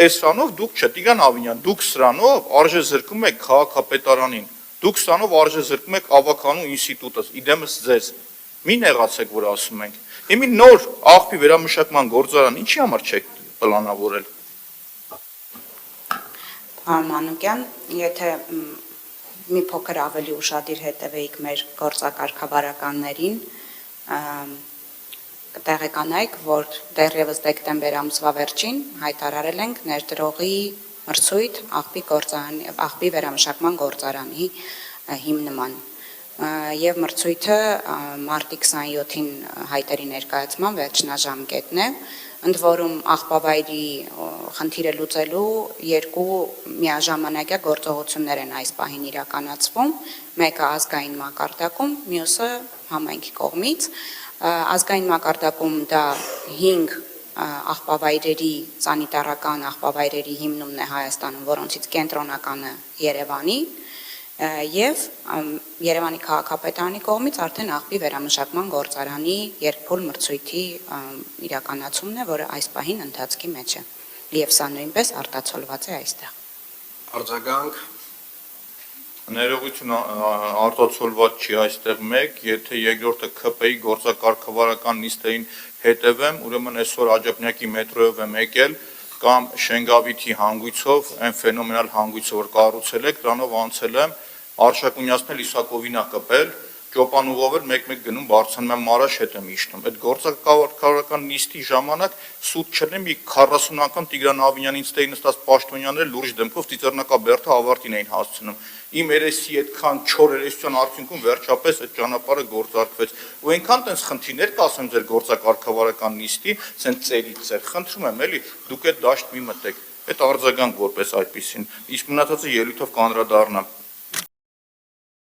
Տեսրանով դուք չէ, Տիգրան Ավինյան, դուք սրանով արժե զրկում եք քաղաքապետարանին, դուք սրանով արժե զրկում եք ավականու ինստիտուտը, իդեմս ձեզ, մի նեղացեք, որ ասում ենք, իմի նոր աղբի վերամշակման գործարան, ինչի համար չեք պլանավորել։ Պարոն Մանուկյան, եթե մի փոքր ավելի ուշադիր հետևեիք մեր գործակարգավարականներին, կտեղեկանայիք, որ դեռևս դեկտեմբեր ամսվա վերջին հայտարարել ենք ներդրողի մրցույթ աղբի վերամշակման գործարանի հիմնման եւ մրցույթը մարտի 27-ին հայտերի ներկայացման վերջնաժամկետն է, ընդ որում աղբավայրի խնդիրը լուծելու երկու միաժամանակյա գործողություններ են այս պահին իրականացվում, մեկը ազգային մակարդակում, մյուսը համայնքի կողմից, ազգային մակարդակում դա 5 աղբավայրերի սանիտարական աղբավայրերի հիմնումն է Հայաստանում, որոնցից կենտրոնականը Երևանի եւ Երևանի քաղաքապետարանի կողմից արդեն աղբի վերամշակման գործարանի երկփուլ մրցույթի իրականացումն է, որը այս պահին ընթացքի մեջ է եւ սա նույնպես արտացոլված է այստեղ։ Արձագանք Ներողություն արտացոլված չի այստեղ մեկ, եթե երկրորդը ՔՊ-ի գործակարգավարական նիստերին հետևեմ, ուրեմն այսօր Աջափնյակի մետրոյով եմ եկել կամ Շենգավիթի հանգույցով, այն ֆենոմենալ հանգույցը, որ կառուցել եք, դրանով անցել եմ Արշակունյացն Իսակովին ա կպել, ճոպանուղով էլ մեկ-մեկ գնում բարձրանում եմ Մարաշ հետ եմ իջնում։ Այդ գործակարգավարական նիստի ժամանակ սուտ չլինի մի 40 անգամ Տիգրան Ավինյանի ինձ տեին նստած պաշտոնյաները լուրջ դեմքով ծիծեռնակաբերդը ավարտին էին հասցնում։ Իմ երեսի այդքան չոր երեսության արդյունքում վերջապես այդ ճանապարհը գործարկվեց։ Ու այնքան տենց խնդիրներ կասեմ ձեր գործակարգավարական նիստի, ցենց ծերից ծեր, խնդրում եմ էլի, դուք այդ դաշտ մի մտեք։ Այդ արձագանք որպես այդպեսին, իսկ մնացածը ելույթով կանրադառնամ։